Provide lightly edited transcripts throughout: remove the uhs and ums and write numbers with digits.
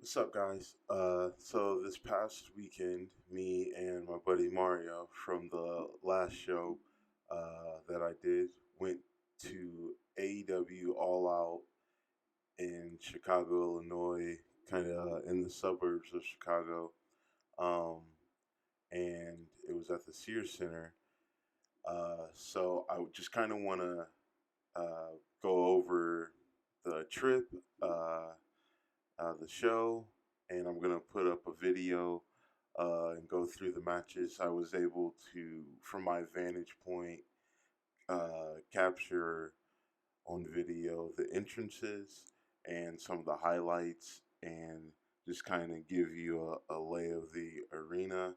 What's up, guys? So this past weekend, me and my buddy Mario from the last show that I did went to AEW All Out in Chicago, Illinois, kind of in the suburbs of Chicago, um, and it was at the Sears Center. So I just kind of want to go over the trip. The show, and I'm gonna put up a video and go through the matches. I was able to, from my vantage point, capture on video the entrances and some of the highlights, and just kind of give you a lay of the arena.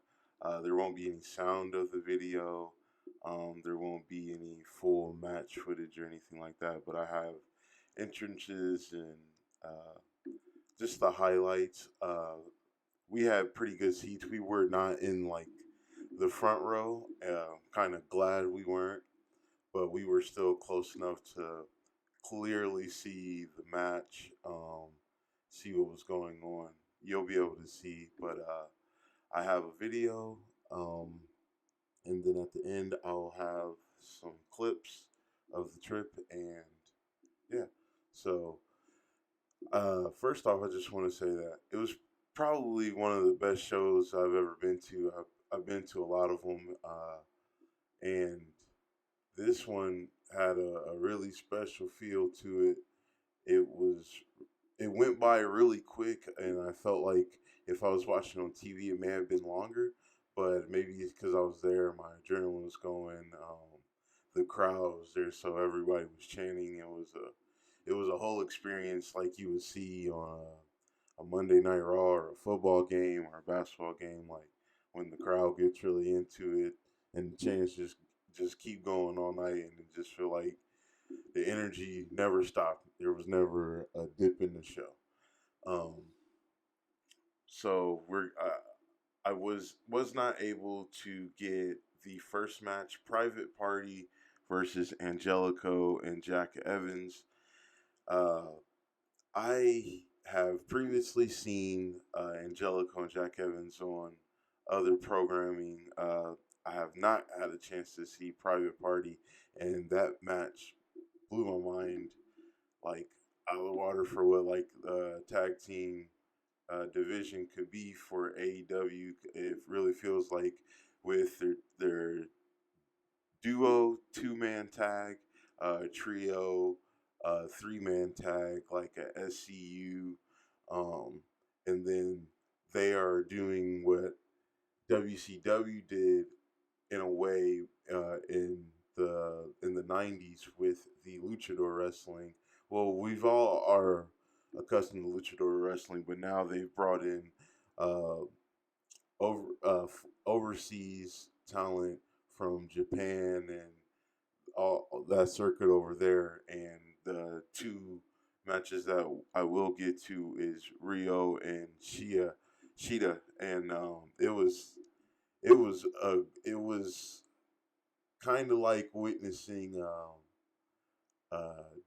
There won't be any sound of the video. There won't be any full match footage or anything like that, but I have entrances and just the highlights. We had pretty good seats. We were not in like the front row. Kind of glad we weren't, but we were still close enough to clearly see the match, see what was going on. You'll be able to see, but I have a video, and then at the end I'll have some clips of the trip, and yeah. So first off, I just want to say that it was probably one of the best shows I've ever been to. I've been to a lot of them, and this one had a really special feel to it. It was it went by really quick, and I felt like if I was watching on TV, it may have been longer. But maybe it's because I was there, my adrenaline was going. The crowd was there, so everybody was chanting. It was a whole experience like you would see on a Monday Night Raw or a football game or a basketball game, like when the crowd gets really into it and the chants just keep going all night, and it just feel like the energy never stopped. There was never a dip in the show. Um, so I was not able to get the first match, Private Party versus Angelico and Jack Evans. Uh, I have previously seen Angelico and Jack Evans on other programming. I have not had a chance to see Private Party, and that match blew my mind like out of the water for what like tag team division could be for AEW. It really feels like with their duo, two man tag, trio, three man tag, like a SCU, and then they are doing what WCW did in a way in the '90s with the luchador wrestling. Well, we've all are accustomed to luchador wrestling, but now they've brought in uh, overseas talent from Japan and all that circuit over there. And the two matches that I will get to is Rio and Shida, and it was kind of like witnessing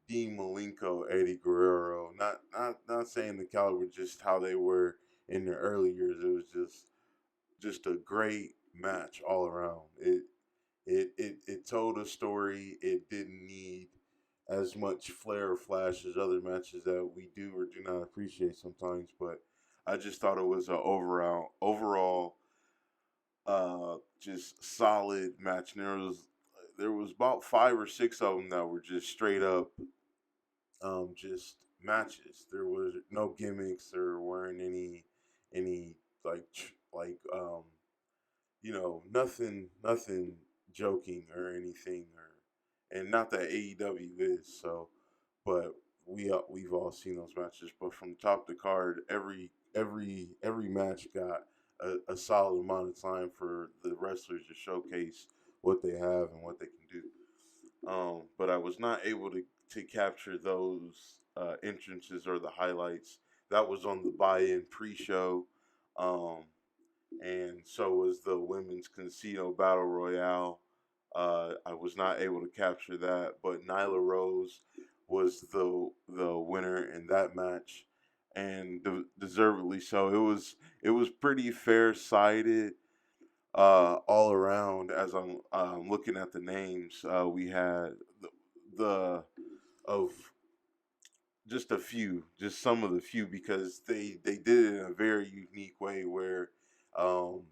Dean Malenko, Eddie Guerrero. Not saying the caliber, just how they were in the early years. It was just a great match all around. It told a story. It didn't need as much flair or flash as other matches that we do or do not appreciate sometimes. But I just thought it was a overall just solid match. And there was about five or six of them that were just straight up just matches. There was no gimmicks. There weren't any nothing joking or anything, or and not that AEW is so, but we've all seen those matches. But from top to card, every match got a solid amount of time for the wrestlers to showcase what they have and what they can do. But I was not able to capture those entrances or the highlights. That was on the buy-in pre-show. Um, and so was the women's casino battle royale. I was not able to capture that, but Nyla Rose was the winner in that match, and deservedly so. It was pretty fair sided all around. As I'm looking at the names, we had the of just a few, just some of the few, because they did it in a very unique way where um,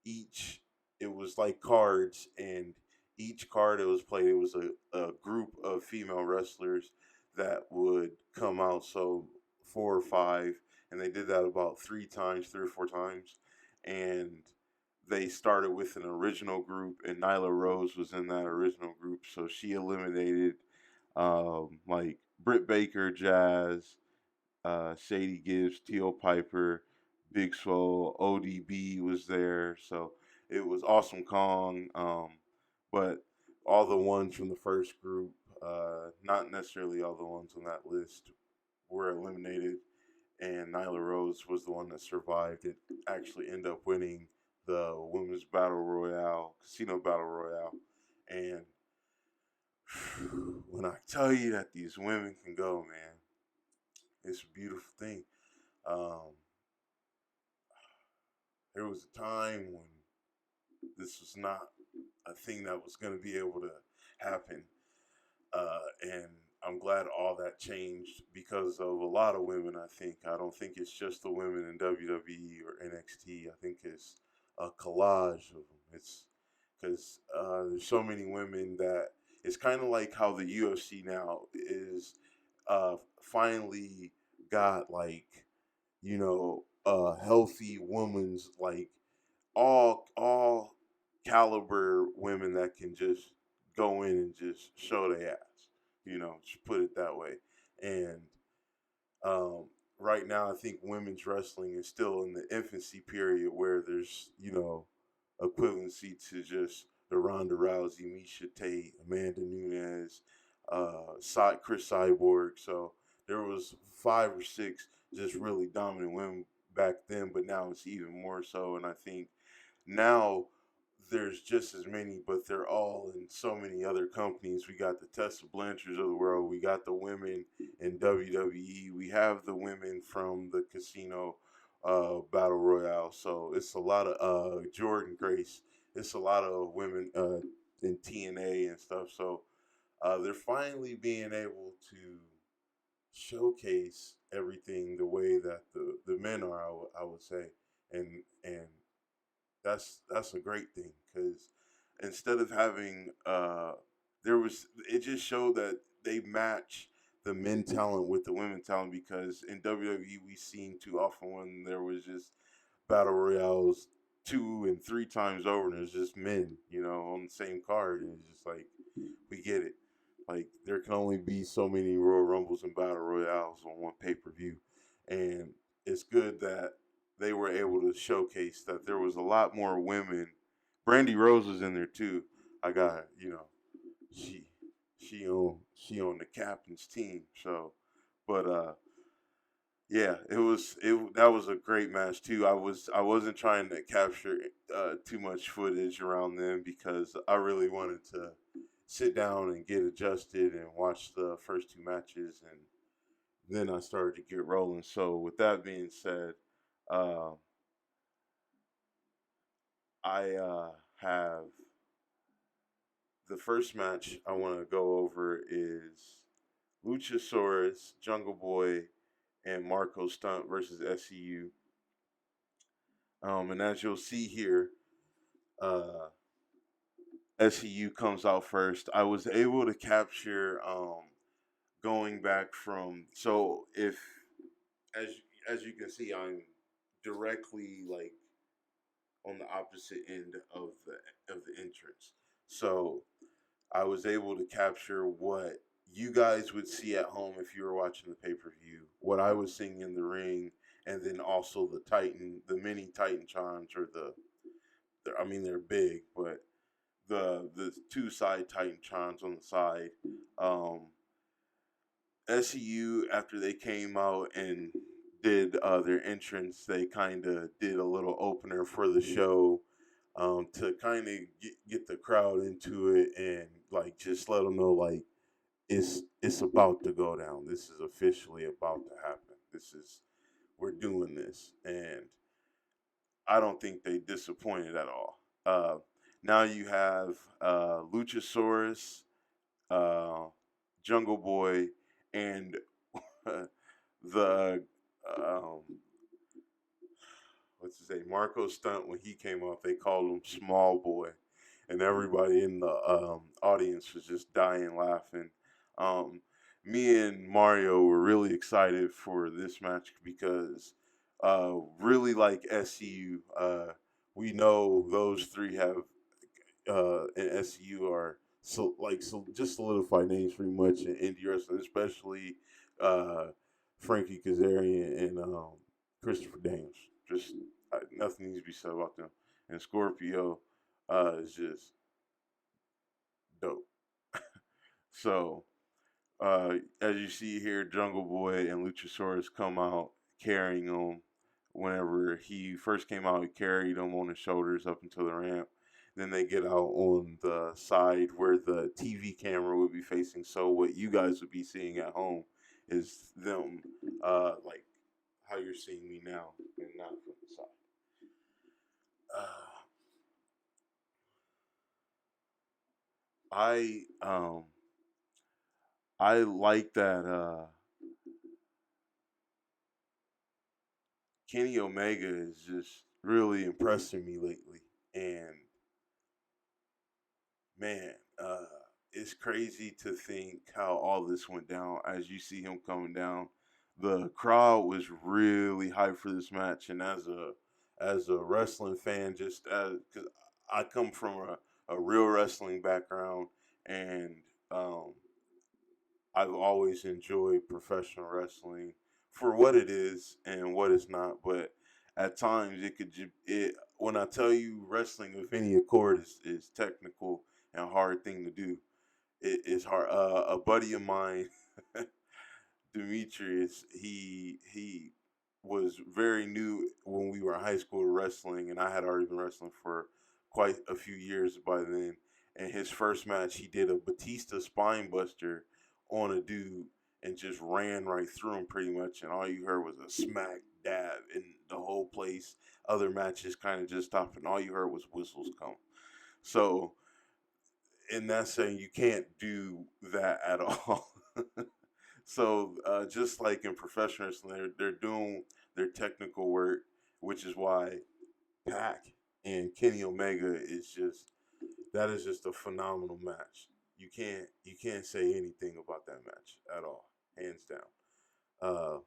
each it was like cards, and each card that was played, it was a group of female wrestlers that would come out. So four or five, and they did that about three or four times, and they started with an original group, and Nyla Rose was in that original group, so she eliminated like Britt Baker, Jazz, Sadie Gibbs, Teal Piper, Big Swole, ODB was there. So it was Awesome Kong. But all the ones from the first group, not necessarily all the ones on that list, were eliminated. And Nyla Rose was the one that survived. It actually ended up winning the Women's Battle Royale, Casino Battle Royale. And when I tell you that these women can go, man, it's a beautiful thing. Um, there was a time when this was not a thing that was going to be able to happen, and I'm glad all that changed because of a lot of women. I don't think it's just the women in WWE or NXT. I think it's a collage of them. It's because there's so many women that it's kind of like how the UFC now is finally got like a healthy woman's like all caliber women that can just go in and just show their ass, just put it that way. And um, right now, I think women's wrestling is still in the infancy period where there's equivalency to just the Ronda Rousey, Misha Tate, Amanda Nunes, Chris Cyborg. So there was five or six just really dominant women back then, but now it's even more so. And I think now there's just as many, but they're all in so many other companies. We got the Tessa Blanchards of the world. We got the women in WWE. We have the women from the Casino Battle Royale. So it's a lot of Jordan Grace. It's a lot of women in TNA and stuff. So they're finally being able to showcase everything the way that the men are. I would say, and that's a great thing because instead of having it just showed that they match the men talent with the women talent, because in WWE we seen too often when there was just battle royales two and three times over and it's just men, on the same card, and it's just like we get it. Like there can only be so many Royal Rumbles and Battle Royales on one pay-per-view, and it's good that they were able to showcase that there was a lot more women. Brandy Rose was in there too. I got she she on the captain's team. So, but yeah, that was a great match too. I wasn't trying to capture too much footage around them because I really wanted to sit down and get adjusted and watch the first two matches, and then I started to get rolling. So with that being said, uh, I have the first match I want to go over is Luchasaurus, Jungle Boy, and Marco Stunt versus SCU. And as you'll see here, uh, SCU comes out first. I was able to capture going back from, so if as as you can see, I'm directly like on the opposite end of the entrance. So I was able to capture what you guys would see at home if you were watching the pay-per-view, what I was seeing in the ring, and then also the mini Titantrons, or I mean they're big, but the two side Titantrons on the side. SEU, after they came out and did their entrance, they kind of did a little opener for the show, to kind of get the crowd into it and like just let them know like it's about to go down. This is officially about to happen. This is we're doing this, and I don't think they disappointed at all. Now you have Luchasaurus, uh, Jungle Boy, and the um, what's his name, Marco Stunt. When he came out, they called him Small Boy, and everybody in the audience was just dying laughing. Um, Me and Mario were really excited for this match because really like SCU. We know those three have and SCU are so just solidified names pretty much in indie wrestling, especially uh, Frankie Kazarian and Christopher Daniels. Just nothing needs to be said about them. And Scorpio is just dope. So as you see here, Jungle Boy and Luchasaurus come out carrying him. Whenever he first came out, he carried him on his shoulders up into the ramp. Then they get out on the side where the TV camera would be facing. So what you guys would be seeing at home is them, like how you're seeing me now, and not from the side. Uh, I I like that Kenny Omega is just really impressing me lately, and man, it's crazy to think how all this went down. As you see him coming down, the crowd was really hyped for this match, and as a wrestling fan, just because I come from a real wrestling background, and um, I've always enjoyed professional wrestling for what it is and what it's not. But at times, it when I tell you wrestling with any accord is technical and a hard thing to do. It's hard. A buddy of mine, Demetrius, he was very new when we were in high school wrestling, and I had already been wrestling for quite a few years by then. And his first match, he did a Batista spine buster on a dude and just ran right through him pretty much. And all you heard was a smack dab in the whole place. Other matches kind of just stopped, and all you heard was whistles come. So, in that saying, you can't do that at all. So just like in professional wrestling, they're doing their technical work, which is why Pac and Kenny Omega is just that is just a phenomenal match. You can't say anything about that match at all, hands down. Uh,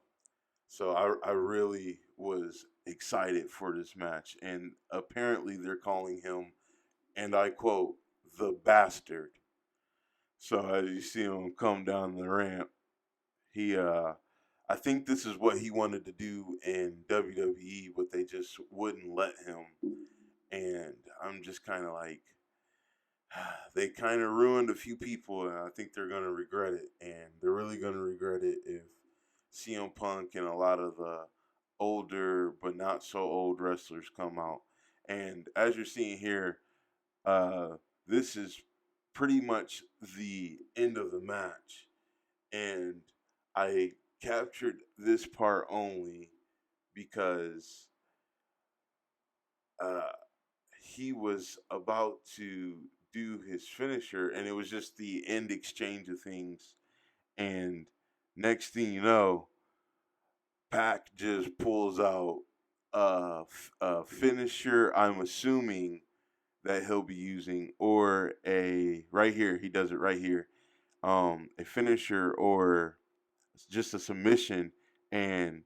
so I really was excited for this match, and apparently they're calling him, and I quote, the bastard. So as you see him come down the ramp, he I think this is what he wanted to do in WWE, but they just wouldn't let him. And I'm just kind of like, they kind of ruined a few people, and I think they're gonna regret it. And they're really gonna regret it if CM Punk and a lot of the older but not so old wrestlers come out. And as you're seeing here, uh, this is pretty much the end of the match, and I captured this part only because uh, he was about to do his finisher, and it was just the end exchange of things. And next thing you know, Pac just pulls out a finisher. I'm assuming that he'll be using, or a right here. He does it right here. A finisher or just a submission, and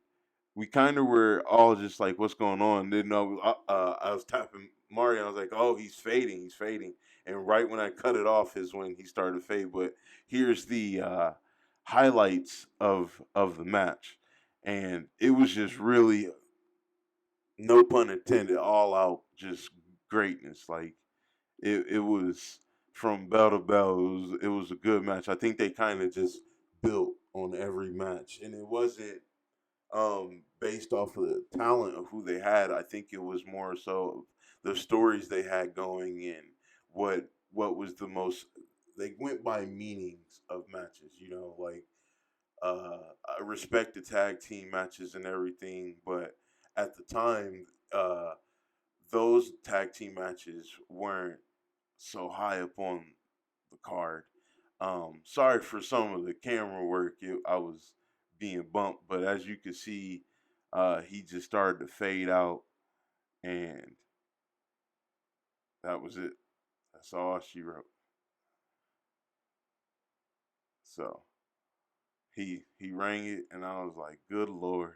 we kind of were all just like, "What's going on?" Didn't know. I was tapping Mario. I was like, "Oh, he's fading. He's fading." And right when I cut it off is when he started to fade. But here's the highlights of the match, and it was just really, no pun intended, all out just greatness. Like it was from bell to bell. It was a good match. I think they kind of just built on every match, and it wasn't based off of the talent of who they had. I think it was more so the stories they had going and what was the most. They went by meanings of matches, like I respect the tag team matches and everything, but at the time, uh, those tag team matches weren't so high up on the card. Sorry for some of the camera work. I was being bumped, but as you can see, he just started to fade out, and that was it. That's all she wrote. So he rang it, and I was like, "Good Lord."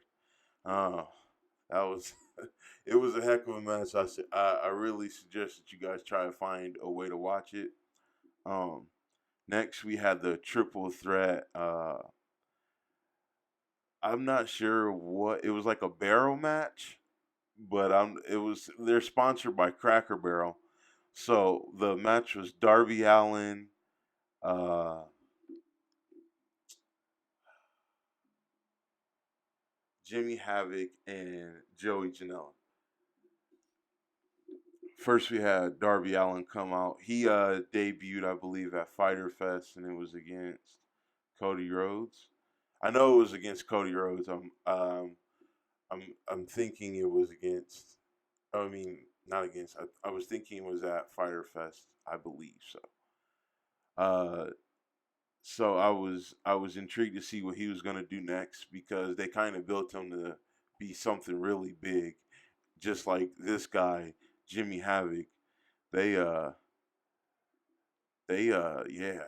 Uh, that was it was a heck of a match. I really suggest that you guys try to find a way to watch it. Um, Next we had the triple threat. I'm not sure what it was, like a barrel match, but it was they're sponsored by Cracker Barrel. So the match was Darby Allen, uh, Jimmy Havoc, and Joey Janela. First, we had Darby Allen come out. He debuted, I believe, at Fighter Fest, and it was against Cody Rhodes. I know it was against Cody Rhodes. I'm thinking it was against. I mean, not against. I was thinking it was at Fighter Fest. I believe so. Uh, so I was intrigued to see what he was gonna do next because they kind of built him to be something really big, just like this guy, Jimmy Havoc. They uh yeah,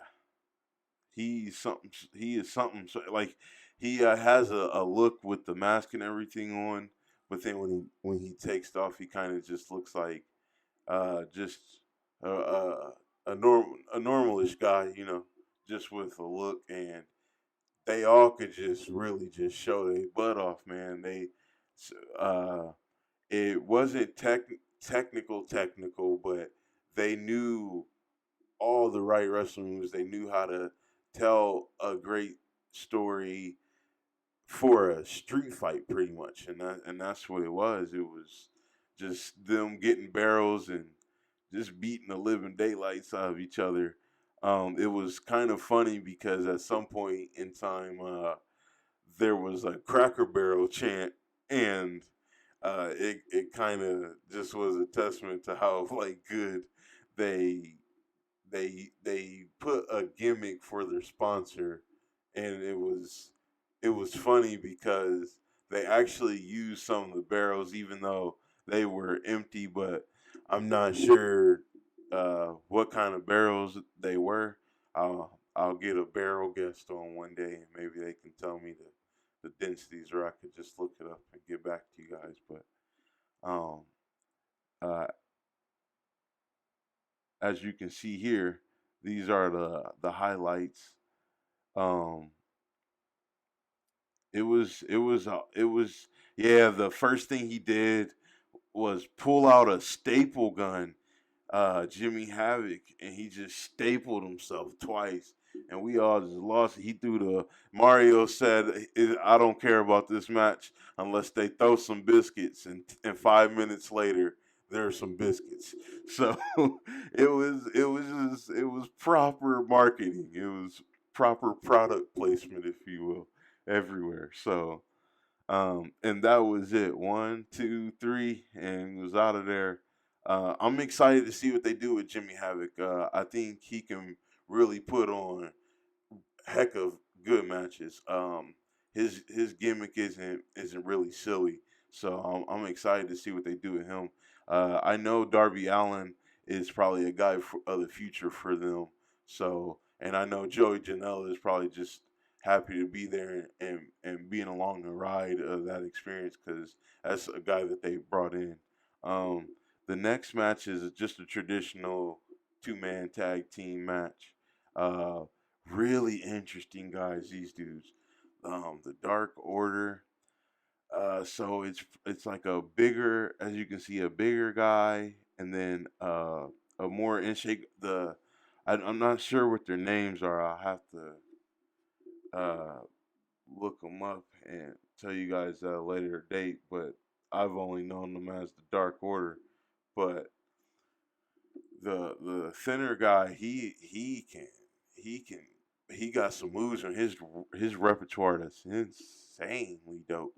he's something. He is something. Like he has a look with the mask and everything on, but then when he takes it off, he kind of just looks like just a normalish guy, just with a look. And they all could just really just show their butt off, man. Uh, it wasn't technical, but they knew all the right wrestling moves. They knew how to tell a great story for a street fight, pretty much, and that's what it was. It was just them getting barrels and just beating the living daylights out of each other. It was kind of funny because at some point in time, there was a Cracker Barrel chant, and it kind of just was a testament to how like good they they put a gimmick for their sponsor, and it was funny because they actually used some of the barrels even though they were empty. But I'm not sure what kind of barrels they were. I'll get a barrel guest on one day, and maybe they can tell me the densities, or I could just look it up and get back to you guys. But um, uh, as you can see here, these are the highlights. Um, it was yeah. The first thing he did was pull out a staple gun, Jimmy Havoc, and he just stapled himself twice, and we all just lost it. He threw the Mario said, "I don't care about this match unless they throw some biscuits," and 5 minutes later, there are some biscuits. So it was proper marketing. It was proper product placement, if you will, everywhere. So and that was it. One, two, three, and was out of there. I'm excited to see what they do with Jimmy Havoc. I think he can really put on heck of good matches. His gimmick isn't really silly, so I'm excited to see what they do with him. I know Darby Allen is probably a guy of the future for them. So, and I know Joey Janela is probably just happy to be there and being along the ride of that experience because that's a guy that they brought in. Um, the next match is just a traditional two-man tag team match. Uh, Really interesting guys, these dudes. The Dark Order. So it's like a bigger, as you can see, a bigger guy, and then a more in shape. I'm not sure what their names are. I'll have to look them up and tell you guys at a later date. But I've only known them as the Dark Order. But the thinner guy, he can he got some moves on his repertoire that's insanely dope.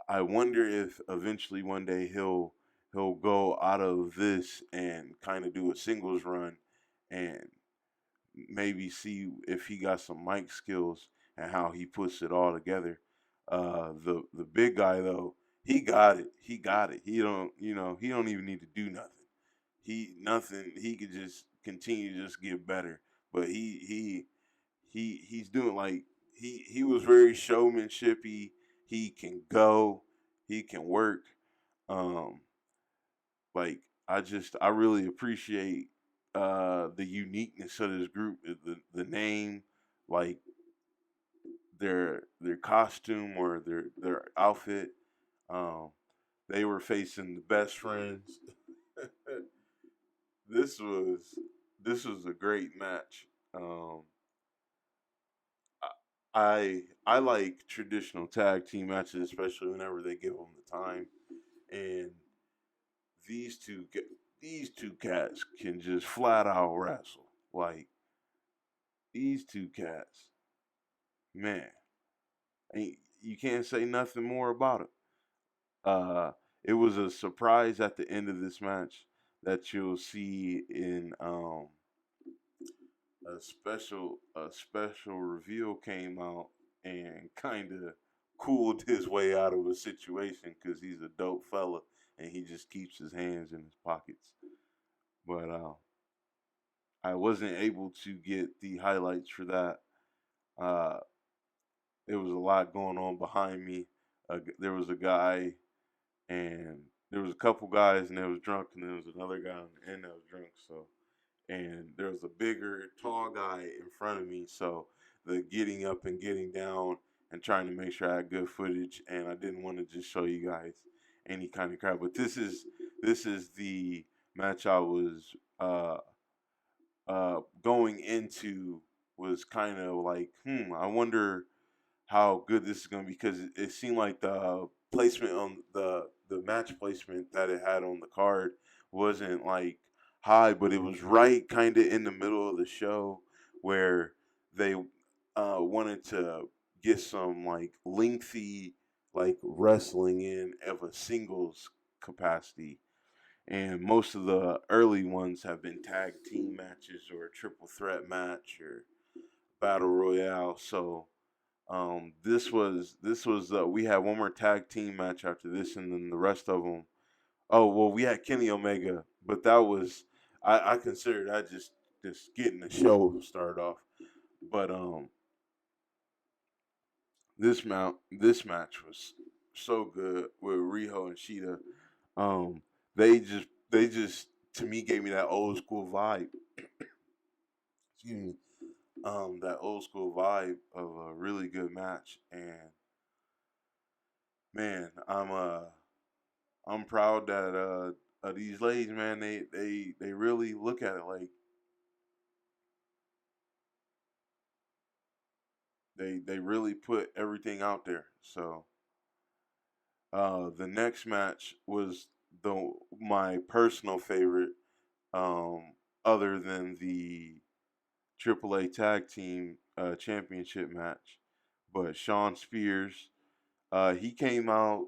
I wonder if eventually one day he'll go out of this and kind of do a singles run and maybe see if he got some mic skills and how he puts it all together. The big guy though, he got it. He got it. He don't even need to do nothing. He could just continue to just get better. But he's doing like he was very showmanshipy. He can go, he can work. Um, like I really appreciate the uniqueness of this group, the name, like their costume or their outfit. Um, they were facing the best friends. this was this was a great match. Um, I like traditional tag team matches, especially whenever they give them the time. And these these two cats can just flat out wrestle. Like these two cats, man, ain't you can't say nothing more about it. Uh, it was a surprise at the end of this match that you'll see in a special reveal came out and kind of cooled his way out of a situation because he's a dope fella and he just keeps his hands in his pockets. But I wasn't able to get the highlights for that. Uh, there was a lot going on behind me. There was a guy, and there was a couple guys, and there was drunk, and there was another guy on the end that was drunk. So, and there was a bigger, tall guy in front of me. So, the getting up and getting down and trying to make sure I had good footage, and I didn't want to just show you guys any kind of crap. But this is the match I was going into was kind of like, I wonder how good this is going to be because it seemed like the placement on the match placement that it had on the card wasn't like high, but it was right kind of in the middle of the show where they wanted to get some like lengthy like wrestling in of a singles capacity, and most of the early ones have been tag team matches or a triple threat match or battle royale. So this was we had one more tag team match after this, and then the rest of them. Oh well, we had Kenny Omega, but that was I consider that just getting the show started off. But this match was so good with Riho and Sheeta. Um, they just to me gave me that old school vibe. Excuse me. That old school vibe of a really good match, and man, I'm proud that these ladies, man, they really look at it like they really put everything out there. So the next match was the my personal favorite, um, other than the AAA Tag Team Championship match. But Sean Spears, he came out.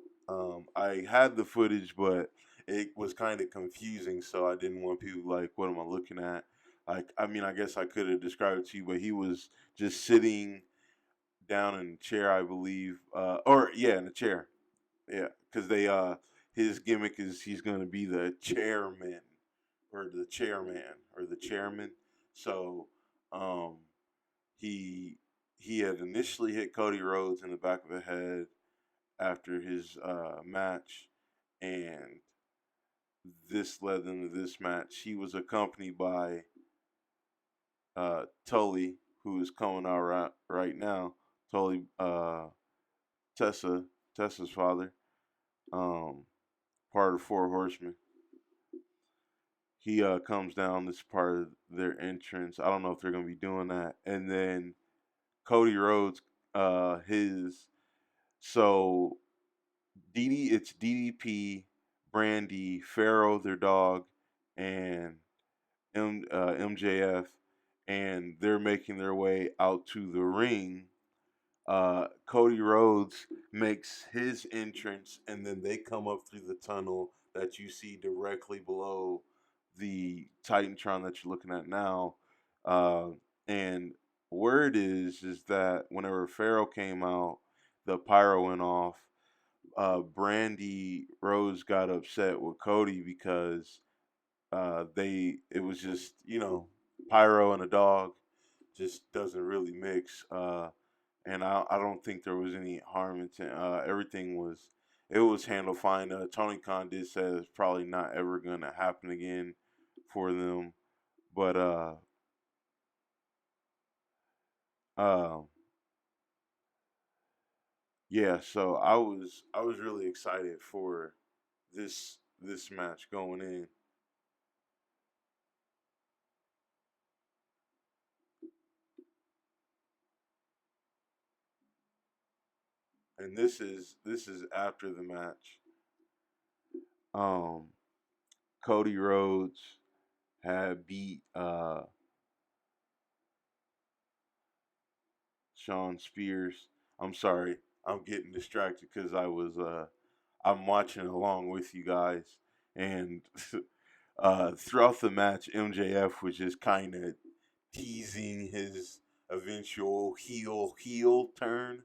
I had the footage, but it was kind of confusing, so I didn't want people like, "What am I looking at?" Like, I mean, I guess I could have described it to you, but he was just sitting down in a chair, I believe, or yeah, in a chair, yeah, because his gimmick is he's going to be the chairman or the chairman or the chairman. So, um, he he had initially hit Cody Rhodes in the back of the head after his match, and this led into this match. He was accompanied by Tully, who is coming out right now. Tully, Tessa's father, um, part of Four Horsemen. He comes down. This is part of their entrance. I don't know if they're gonna be doing that. And then Cody Rhodes, his so it's DDP, Brandy, Pharaoh, their dog, and MJF, and they're making their way out to the ring. Cody Rhodes makes his entrance, and then they come up through the tunnel that you see directly below the Titantron that you're looking at now. Uh, and word is that whenever Pharaoh came out, the pyro went off. Brandy Rose got upset with Cody because they it was just pyro and a dog just doesn't really mix. And I don't think there was any harm intent. Everything was it was handled fine. Tony Khan did say it's probably not ever gonna happen again for them, but uh, yeah. So I was really excited for this match going in, and this is after the match. Um, Cody Rhodes had beat Sean Spears. I'm sorry, I'm getting distracted because I'm watching along with you guys, and throughout the match, MJF was just kind of teasing his eventual heel turn,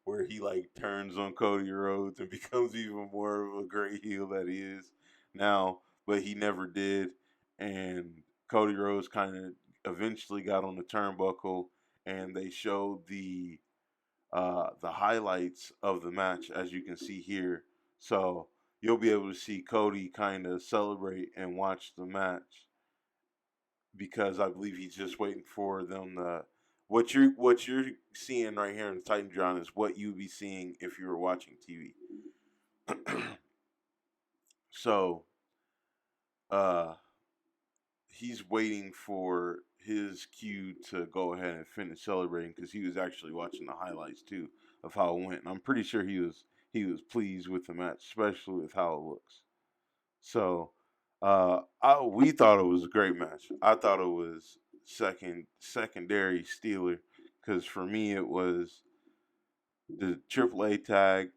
where he like turns on Cody Rhodes and becomes even more of a great heel that he is now, but he never did, and Cody Rhodes kind of eventually got on the turnbuckle, and they showed the highlights of the match as you can see here. So you'll be able to see Cody kind of celebrate and watch the match because I believe he's just waiting for them to. What you're seeing right here in the Titan John is what you'd be seeing if you were watching TV. So uh, he's waiting for his cue to go ahead and finish celebrating because he was actually watching the highlights too of how it went. And I'm pretty sure he was pleased with the match, especially with how it looks. So we thought it was a great match. I thought it was secondary Steeler because for me it was the AAA tag,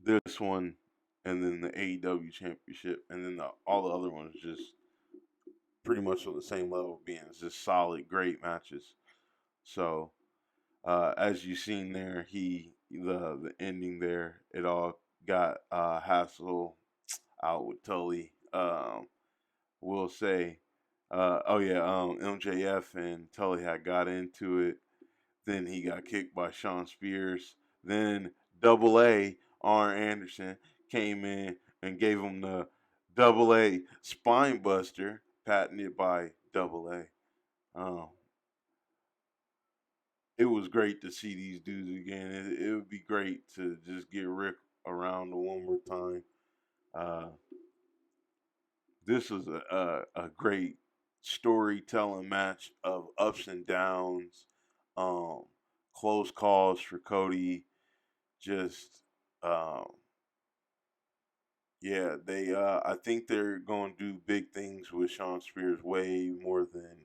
this one, and then the AEW championship, and then all the other ones just pretty much on the same level, being just solid, great matches. So as you seen there, the ending there, it all got Hassel out with Tully. Will say, oh yeah, MJF and Tully had got into it. Then he got kicked by Sean Spears. Then Double A Arn Anderson came in and gave him the Double A Spine Buster, patented by Double A. Um, it was great to see these dudes again. It would be great to just get Rick around one more time. Uh, this was a great storytelling match of ups and downs, um, close calls for Cody. Just um, yeah, they. I think they're going to do big things with Sean Spears way more than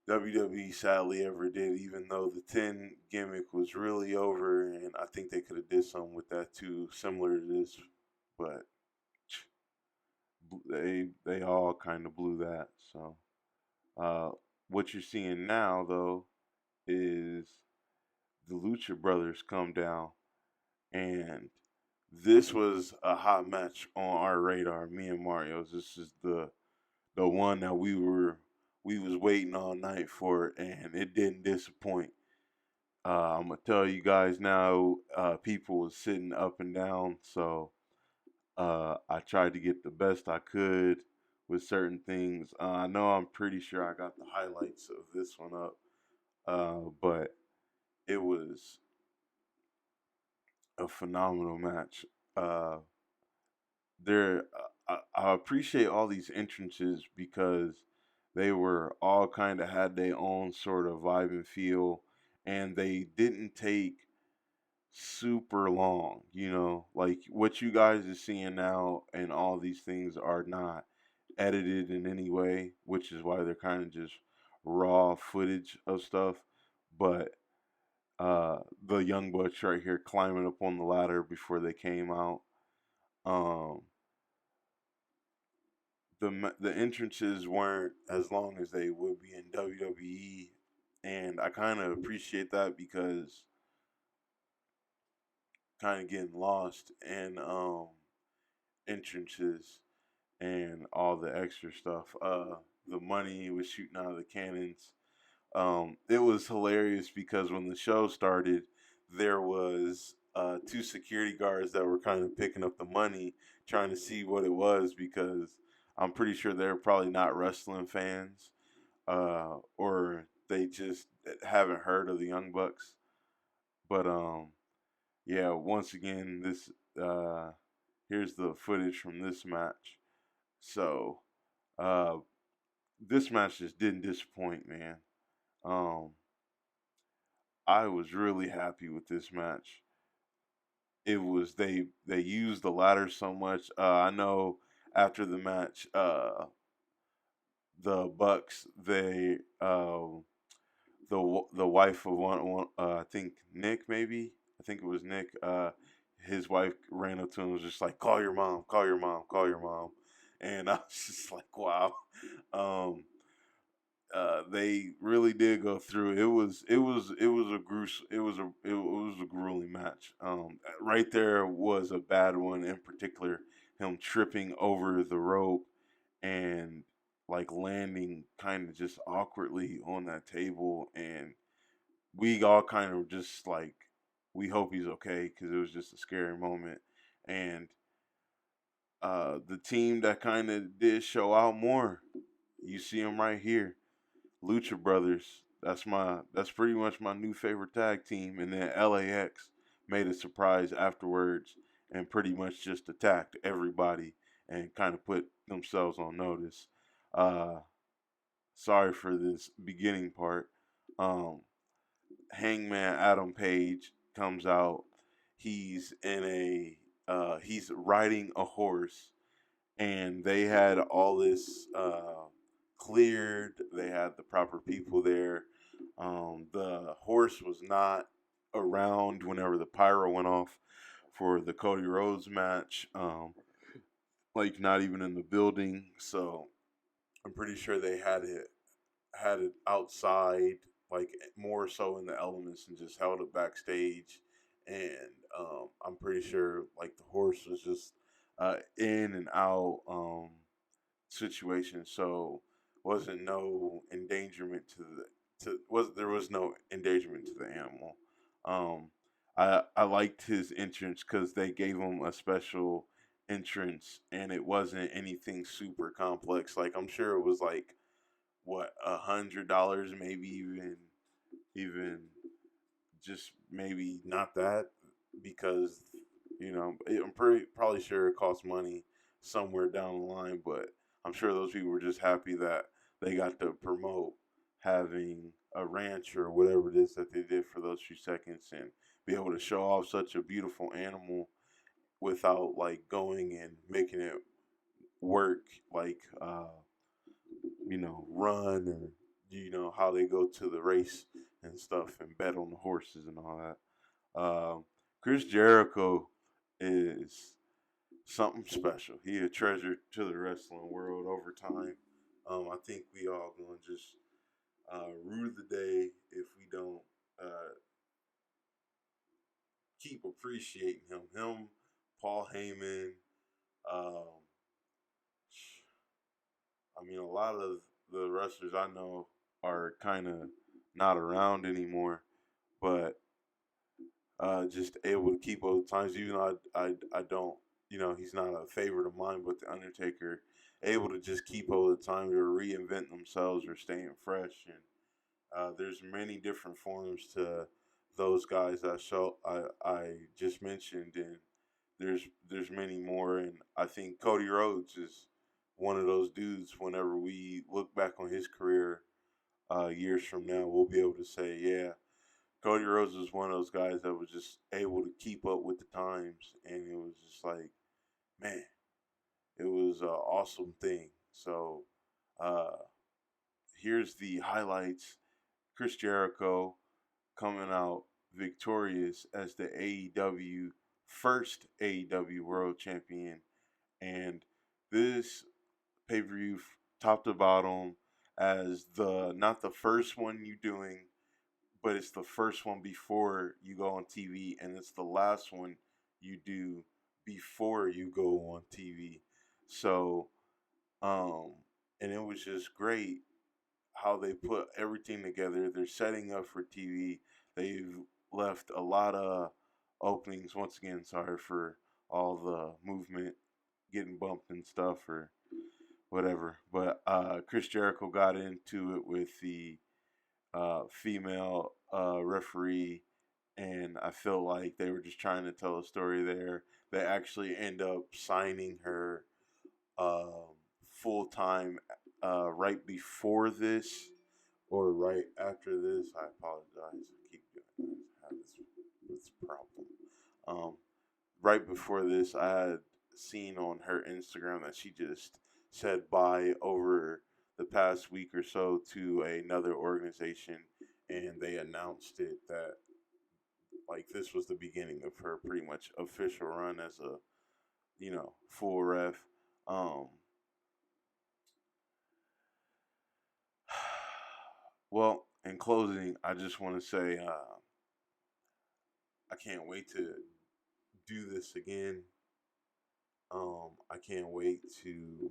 WWE sadly ever did. Even though the 10 gimmick was really over, and I think they could have did something with that too, similar to this, but they all kind of blew that. So uh, what you're seeing now though is the Lucha Brothers come down, and this was a hot match on our radar. Me and Mario's. This is the one that we was waiting all night for, and it didn't disappoint. I'm gonna tell you guys now. People was sitting up and down, so I tried to get the best I could with certain things. I know I'm pretty sure I got the highlights of this one up, but it was a phenomenal match. Uh, there, I appreciate all these entrances because they were all kind of had their own sort of vibe and feel, and they didn't take super long. Like what you guys are seeing now, and all these things are not. edited in any way, which is why they're kind of just raw footage of stuff. But the young bucks right here climbing up on the ladder before they came out. Um, the entrances weren't as long as they would be in WWE, and I kind of appreciate that because kind of getting lost in entrances and all the extra stuff. The money was shooting out of the cannons. It was hilarious because when the show started, there was two security guards that were kind of picking up the money, trying to see what it was because I'm pretty sure they're probably not wrestling fans, or they just haven't heard of the Young Bucks. But yeah, once again, this here's the footage from this match. So uh, this match just didn't disappoint, man. Um, I was really happy with this match. It was they used the ladder so much. I know after the match, the Bucks the wife of one I think Nick, maybe I think it was Nick. His wife ran up to him and was just like, "Call your mom, call your mom, call your mom," and I was just like, "Wow." Um, they really did go through. It was a it was a grueling match. Right there was a bad one in particular. Him tripping over the rope and like landing kind of just awkwardly on that table, and we all kind of just like we hope he's okay because it was just a scary moment. And the team that kind of did show out more, you see him right here. Lucha Brothers. That's pretty much my new favorite tag team. And then LAX made a surprise afterwards and pretty much just attacked everybody and kind of put themselves on notice. Uh, Sorry for this beginning part. Um, Hangman Adam Page comes out. He's in a he's riding a horse, and they had all this cleared. They had the proper people there. The horse was not around whenever the pyro went off for the Cody Rhodes match. Like not even in the building. So I'm pretty sure they had it outside, like more so in the elements, and just held it backstage. And I'm pretty sure like the horse was just in and out. Situation. So wasn't no endangerment to there was no endangerment to the animal. Um, I liked his entrance because they gave him a special entrance, and it wasn't anything super complex. Like I'm sure it was like what $100, maybe even just maybe not that, because I'm probably sure it costs money somewhere down the line, but I'm sure those people were just happy that they got to promote having a ranch or whatever it is that they did for those few seconds and be able to show off such a beautiful animal without like going and making it work like run, or how they go to the race and stuff and bet on the horses and all that. Chris Jericho is something special. He a treasure to the wrestling world over time. I think we all gonna just rue the day if we don't keep appreciating him. Him, Paul Heyman. Um, I mean, a lot of the wrestlers I know are kind of not around anymore, but just able to keep up with times. Even though I don't, he's not a favorite of mine, but the Undertaker able to just keep up with the times or reinvent themselves or staying fresh. And there's many different forms to those guys I just mentioned, and there's many more. And I think Cody Rhodes is one of those dudes. Whenever we look back on his career years from now, we'll be able to say, yeah, Cody Rhodes was one of those guys that was just able to keep up with the times, and it was just like, man, it was an awesome thing. So uh, here's the highlights. Chris Jericho coming out victorious as the AEW first AEW World Champion, and this pay per view top to bottom as the not the first one you doing, but it's the first one before you go on TV, and it's the last one you do before you go on TV. So, um, and it was just great how they put everything together. They're setting up for TV. They've left a lot of openings. Once again, sorry for all the movement getting bumped and stuff or whatever. But Chris Jericho got into it with the female referee, and I feel like they were just trying to tell a story there. They actually end up signing her full time right before this or right after this. I apologize. I keep doing I have this problem. Right before this, I had seen on her Instagram that she just said bye over the past week or so to another organization, and they announced it that like this was the beginning of her pretty much official run as a full ref. Um, well, in closing, I just want to say I can't wait to do this again. I can't wait to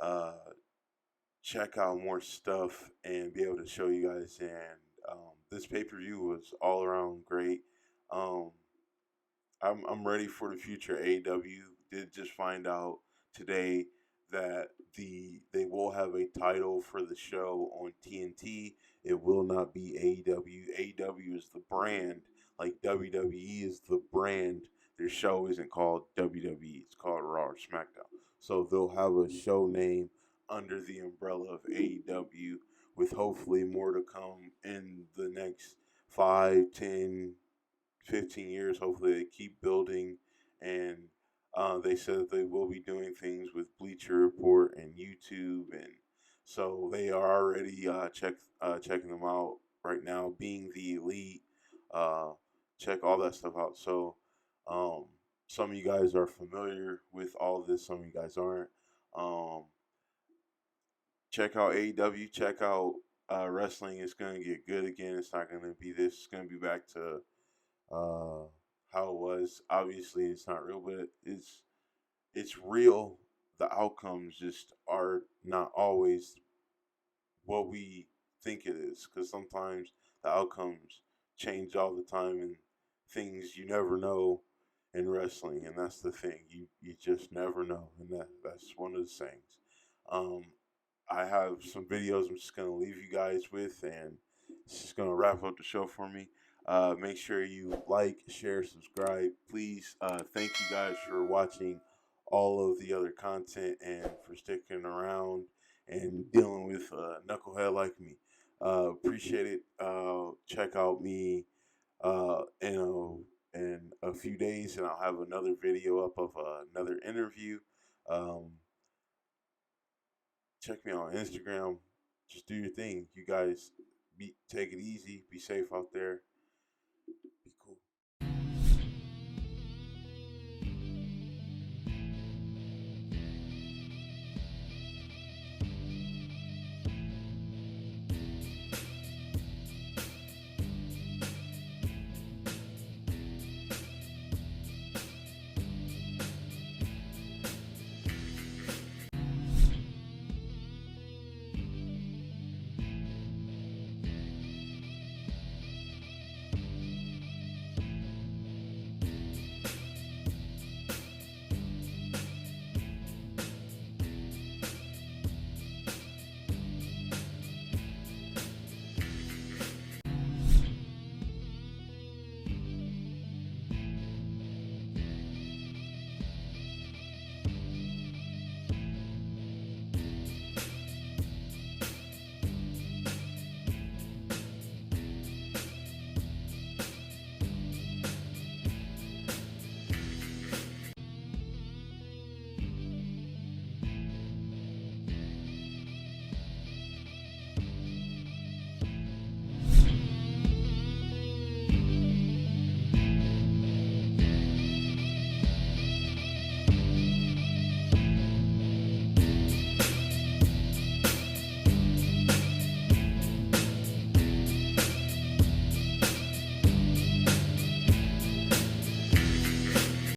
uh, check out more stuff and be able to show you guys. And this pay per view was all around great. Um, I'm ready for the future. AEW did just find out today that they will have a title for the show on TNT. It will not be AEW. AEW is the brand, like WWE is the brand. Their show isn't called WWE. It's called Raw or SmackDown. So they'll have a show name under the umbrella of AEW, with hopefully more to come in the next 5, 10, 15 years. Hopefully, they keep building, and they said that they will be doing things with Bleacher Report and YouTube, and so they are already checking them out right now. Being the elite, uh, check all that stuff out. So, um, some of you guys are familiar with all of this. Some of you guys aren't. Um, check out AEW. Check out wrestling. It's gonna get good again. It's not gonna be this. It's gonna be back to uh, how it was. Obviously, it's not real, but it's real. The outcomes just are not always what we think it is, because sometimes the outcomes change all the time, and things you never know in wrestling, and that's the thing. You just never know, and that's one of the things. Um, I have some videos I'm just going to leave you guys with, and it's just going to wrap up the show for me. Make sure you like, share, subscribe. Please, thank you guys for watching all of the other content and for sticking around and dealing with a knucklehead like me. Appreciate it. Check out me in a few days, and I'll have another video up of another interview. Um, Check me out on Instagram. Just do your thing. You guys take it easy. Be safe out there.